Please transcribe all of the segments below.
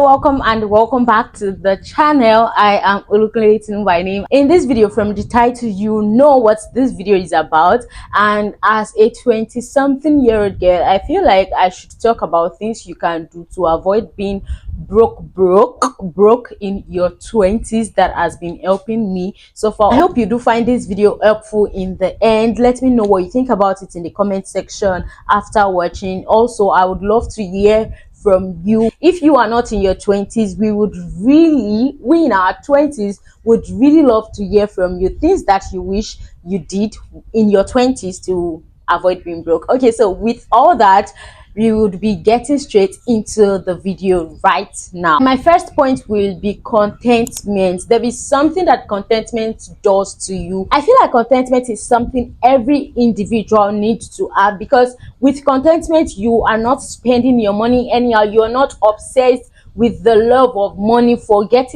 welcome and welcome back to the channel. I am Olukunle by name. In this video, from the title, you know what this video is about. And as a 20-something-year-old girl, I feel like I should talk about things you can do to avoid being broke in your 20s. That has been helping me so far. I hope you do find this video helpful in the end. Let me know what you think about it in the comment section after watching. Also, I would love to hear from you. If you are not in your 20s, we in our 20s would really love to hear from you, things that you wish you did in your 20s to avoid being broke. Okay, so with all that, we would be getting straight into the video right now. My first point will be contentment. There is something that contentment does to you. I feel like contentment is something every individual needs to have, because with contentment, you are not spending your money anyhow. You are not obsessed with the love of money for get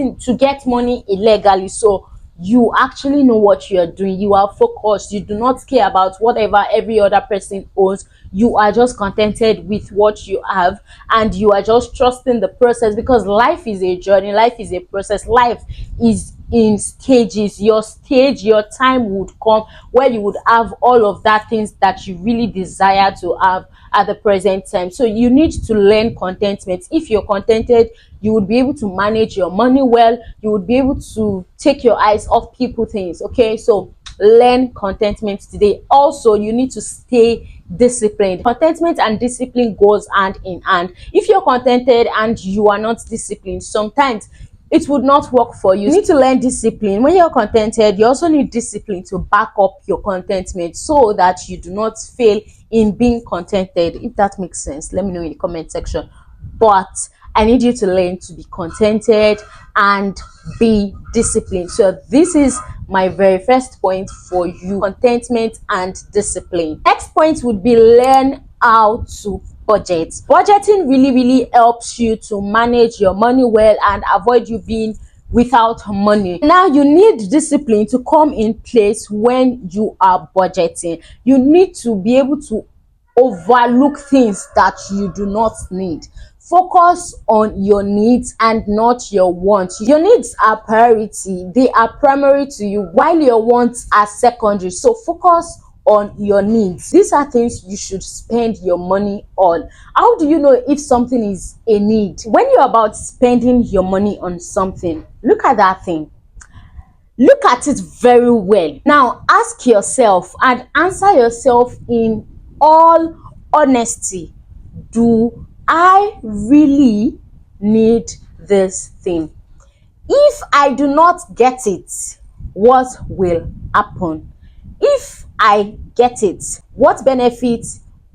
money illegally. So you actually know what you are doing. You are focused. You do not care about whatever every other person owns. You are just contented with what you have, and you are just trusting the process, because life is a journey, life is a process, life is in stages. Your time would come where you would have all of that things that you really desire to have at the present time. So you need to learn contentment. If you're contented, you would be able to manage your money well. You would be able to take your eyes off people things. Okay, so learn contentment today. Also, you need to stay disciplined. Contentment and discipline goes hand in hand. If you're contented and you are not disciplined, sometimes it would not work for you. You need to learn discipline. When you're contented, you also need discipline to back up your contentment so that you do not fail in being contented. If that makes sense, let me know in the comment section. But I need you to learn to be contented and be disciplined. So this is my very first point for you: contentment and discipline. Next point would be learn how to budget. Budgeting really helps you to manage your money well and avoid you being without money. Now you need discipline to come in place when you are budgeting. You need to be able to overlook things that you do not need. Focus on your needs and not your wants. Your needs are priority, they are primary to you, while your wants are secondary. So focus on your needs. These are things you should spend your money on. How do you know if something is a need? When you're about spending your money on something, look at that thing. Look at it very well. Now ask yourself and answer yourself in all honesty: do I really need this thing? If I do not get it, what will happen? If I get it, what benefit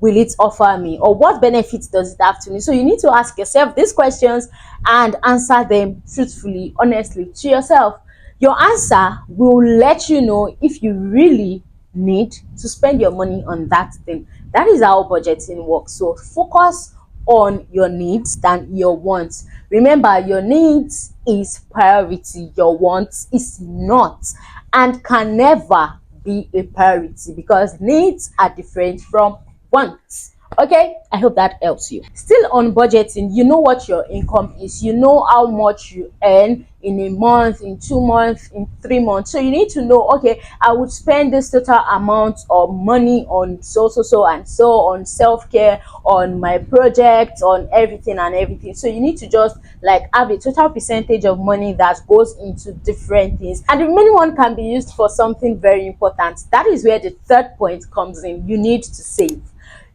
will it offer me, or what benefit does it have to me? So you need to ask yourself these questions and answer them truthfully, honestly to yourself. Your answer will let you know if you really need to spend your money on that thing. That is how budgeting works. So focus on your needs than your wants. Remember, your needs is priority, your wants is not and can never be a priority, because needs are different from wants. Okay, I hope that helps you. Still on budgeting, you know what your income is. You know how much you earn in a month, in 2 months, in 3 months. So you need to know, okay, I would spend this total amount of money on so on self-care, on my project, on everything and everything. So you need to just like have a total percentage of money that goes into different things, and the remaining one can be used for something very important. That is where the third point comes in. You need to save.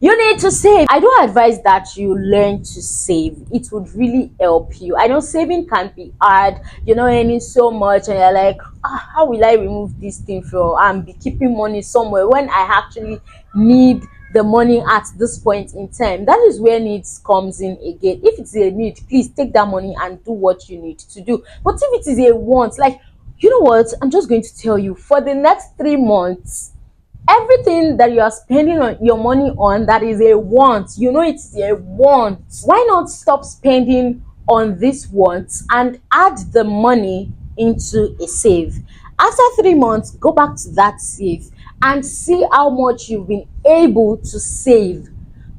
You need to save. I do advise that you learn to save. It would really help you. I know saving can be hard. You're not earning so much and you're like, how will I remove this thing from and be keeping money somewhere when I actually need the money at this point in time? That is where needs comes in again. If it's a need, please take that money and do what you need to do. But if it is a want, like, you know what, I'm just going to tell you, for the next 3 months, everything that you are spending on your money on, that is a want, you know it's a want, why not stop spending on this want and add the money into a save? After 3 months, go back to that save and see how much you've been able to save.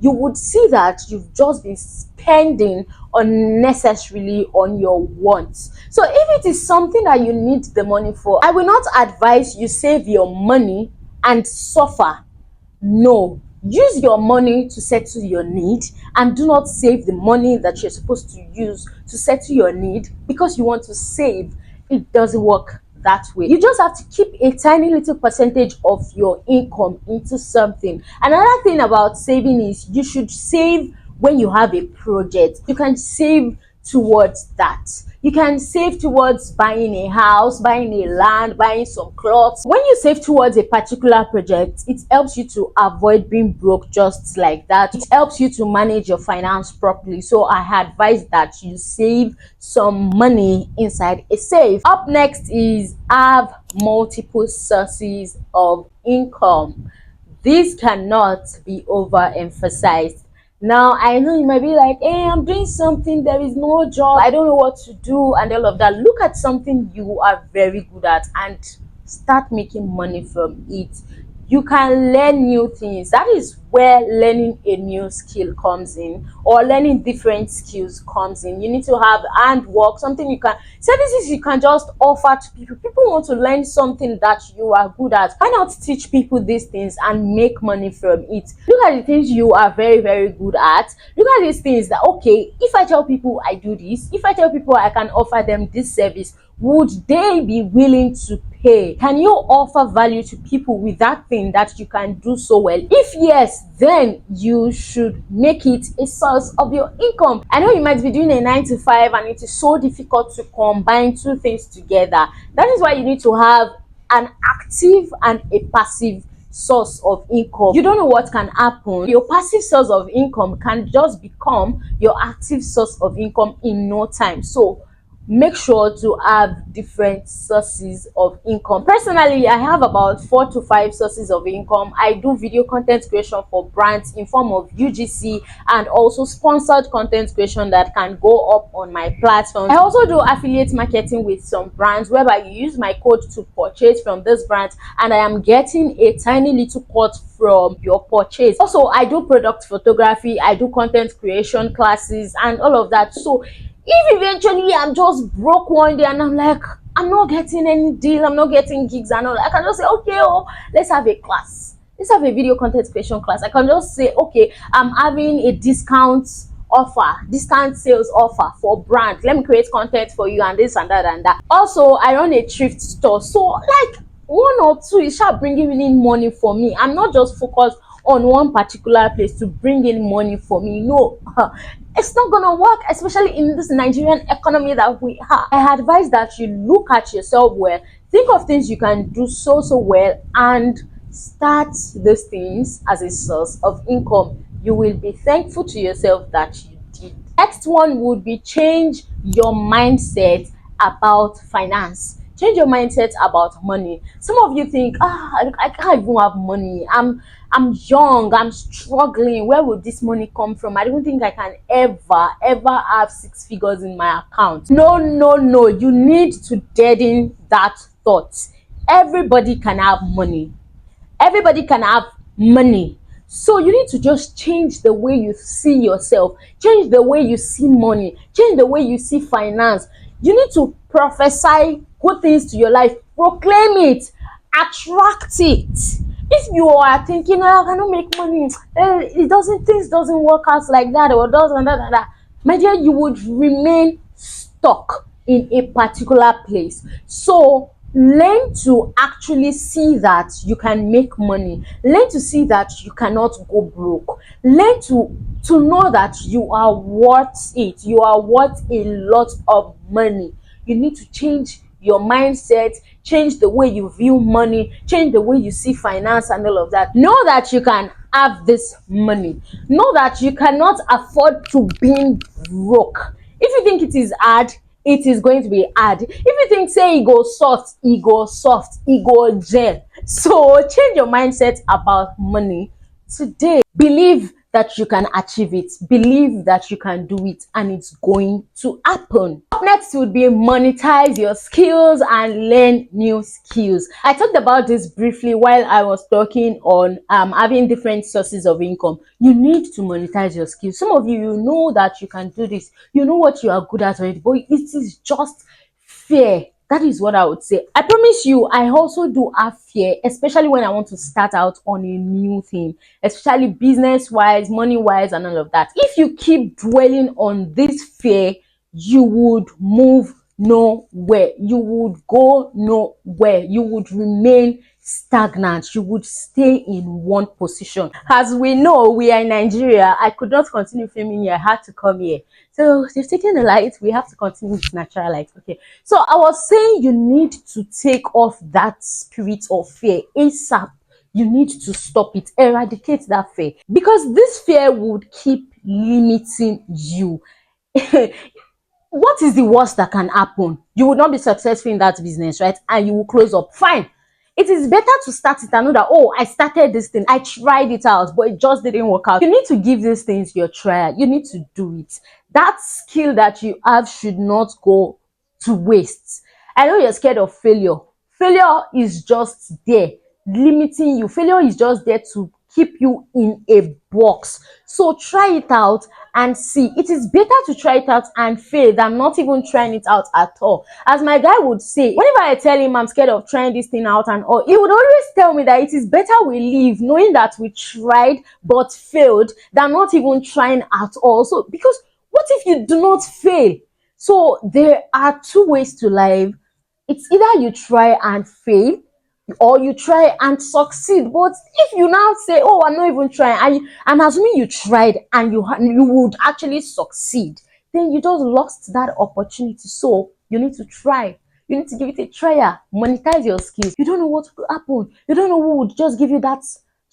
You would see that you've just been spending unnecessarily on your wants. So if it is something that you need the money for, I will not advise you save your money and suffer. No, use your money to settle your need, and do not save the money that you're supposed to use to settle your need because you want to save. It doesn't work that way. You just have to keep a tiny little percentage of your income into something. Another thing about saving is you should save when you have a project. You can save towards that. You can save towards buying a house, buying a land, buying some clothes. When you save towards a particular project, it helps you to avoid being broke just like that. It helps you to manage your finance properly. So I advise that you save some money inside a safe. Up next is have multiple sources of income. This cannot be overemphasized. Now, I know you might be like, hey, I'm doing something, there is no job, I don't know what to do, and all of that. Look at something you are very good at and start making money from it. You can learn new things. That is where learning a new skill comes in, or learning different skills comes in. You need to have handwork, something you can, services you can just offer to people. People want to learn something that you are good at. Why not teach people these things and make money from it? Look at the things you are very, very good at. Look at these things that, okay, if I tell people I do this, if I tell people I can offer them this service, would they be willing to pay? Can you offer value to people with that thing that you can do so well? If yes, then you should make it a source of your income. I know you might be doing a 9 to 5 and it is so difficult to combine two things together. That is why you need to have an active and a passive source of income. You don't know what can happen. Your passive source of income can just become your active source of income in no time. So make sure to have different sources of income. Personally, I have about 4 to 5 sources of income. I do video content creation for brands in form of UGC, and also sponsored content creation that can go up on my platform. I also do affiliate marketing with some brands, whereby you use my code to purchase from this brand, and I am getting a tiny little cut from your purchase. Also, I do product photography, I do content creation classes and all of that. So if eventually I'm just broke one day and I'm like, I'm not getting any deal, I'm not getting gigs and all, I can just say, okay, oh, let's have a class. Let's have a video content creation class. I can just say, okay, I'm having a discount sales offer for brand. Let me create content for you and this and that and that. Also, I run a thrift store. So like one or two is bringing in money for me. I'm not just focused on one particular place to bring in money for me. No, it's not gonna work, especially in this Nigerian economy that we have. I advise that you look at yourself well, think of things you can do so well, and start those things as a source of income. You will be thankful to yourself that you did. Next one would be change your mindset about finance. Change your mindset about money. Some of you think, I can't even have money. I'm young, I'm struggling. Where would this money come from? I don't think I can ever have 6 figures in my account. No. You need to deaden that thought. Everybody can have money. Everybody can have money. So you need to just change the way you see yourself, change the way you see money, change the way you see finance. You need to prophesy good things to your life, proclaim it, attract it. If you are thinking, I cannot make money, things doesn't work out like that, or doesn't that, my dear, you would remain stuck in a particular place. So learn to actually see that you can make money. Learn to see that you cannot go broke. Learn to know that you are worth it. You are worth a lot of money. You need to change your mindset, change the way you view money, change the way you see finance and all of that. Know that you can have this money. Know that you cannot afford to be broke. If you think it is hard, it is going to be hard. If you think say it goes soft, it goes gel. So change your mindset about money today. Believe that you can achieve it. Believe that you can do it, and it's going to happen. Up next would be monetize your skills and learn new skills. I talked about this briefly while I was talking on having different sources of income. You need to monetize your skills. Some of you, you know that you can do this. You know what you are good at already, but it is just fear. That is what I would say. I promise you, I also do have fear, especially when I want to start out on a new thing, especially business wise, money wise, and all of that. If you keep dwelling on this fear, you would move nowhere. You would go nowhere. You would remain stagnant. You would stay in one position. As we know, we are in Nigeria. I could not continue filming here. I had to come here. So they've taken the light. We have to continue with natural light. Okay. So I was saying you need to take off that spirit of fear ASAP. You need to stop it, eradicate that fear, because this fear would keep limiting you. What is the worst that can happen? You will not be successful in that business, right? And you will close up. Fine. It is better to start it and know that, oh, I started this thing, I tried it out, but it just didn't work out. You need to give these things your trial. You need to do it. That skill that you have should not go to waste. I know you're scared of failure. Failure is just there, limiting you. Failure is just there to keep you in a box. So try it out and see. It is better to try it out and fail than not even trying it out at all. As my guy would say, whenever I tell him I'm scared of trying this thing out and all, he would always tell me that it is better we leave knowing that we tried but failed than not even trying at all. So, because what if you do not fail? So there are two ways to life. It's either you try and fail, or you try and succeed. But if you now say, oh, I'm not even trying, and I'm assuming you tried and you would actually succeed, then you just lost that opportunity. So you need to try. You need to give it a try. Monetize your skills. You don't know what will happen. You don't know who would just give you that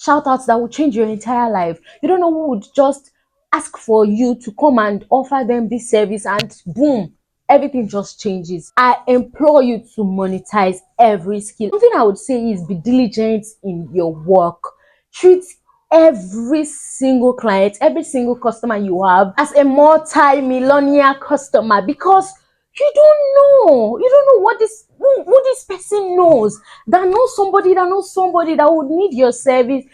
shout out that will change your entire life. You don't know who would just ask for you to come and offer them this service, and boom, everything just changes. I implore you to monetize every skill. Something I would say is be diligent in your work. Treat every single client, every single customer you have as a multi-millionaire customer, because you don't know what this who this person knows, that knows somebody that would need your service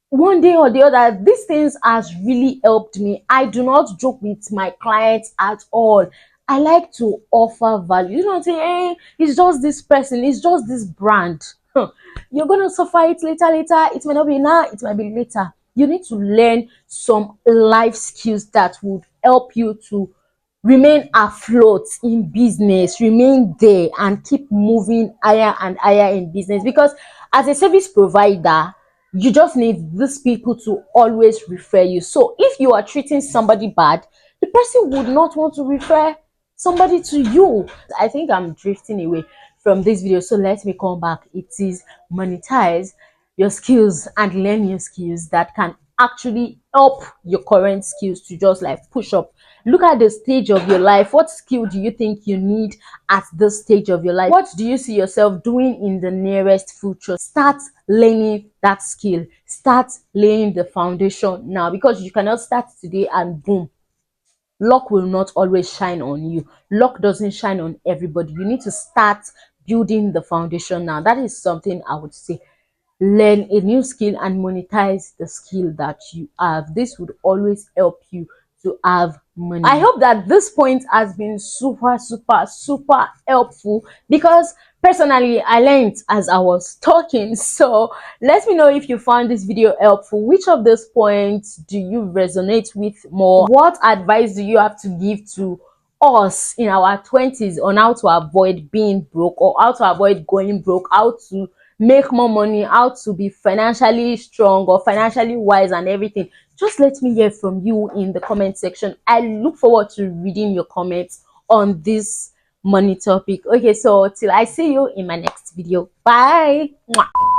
one day or the other. These things has really helped me. I do not joke with my clients at all. I like to offer value. You don't say, hey, it's just this person, it's just this brand. You're gonna suffer it later. It might not be now, it might be later. You need to learn some life skills that would help you to remain afloat in business, remain there and keep moving higher and higher in business. Because as a service provider, you just need these people to always refer you. So if you are treating somebody bad, the person would not want to refer somebody to you. I think I'm drifting away from this video, so let me come back. It is monetize your skills and learn new skills that can actually help your current skills to just like push up. Look at the stage of your life. What skill do you think you need at this stage of your life? What do you see yourself doing in the nearest future? Start learning that skill. Start laying the foundation now, because you cannot start today and boom, luck will not always shine on you. Luck doesn't shine on everybody. You need to start building the foundation now. That is something I would say. Learn a new skill and monetize the skill that you have. This would always help you to have money. I hope that this point has been super helpful, because personally I learned as I was talking. So let me know if you found this video helpful. Which of those points do you resonate with more? What advice do you have to give to us in our 20s on how to avoid being broke, or how to avoid going broke, how to make more money, how to be financially strong or financially wise and everything? Just let me hear from you in the comment section. I look forward to reading your comments on this money topic. Okay, so till I see you in my next video. Bye. Mwah.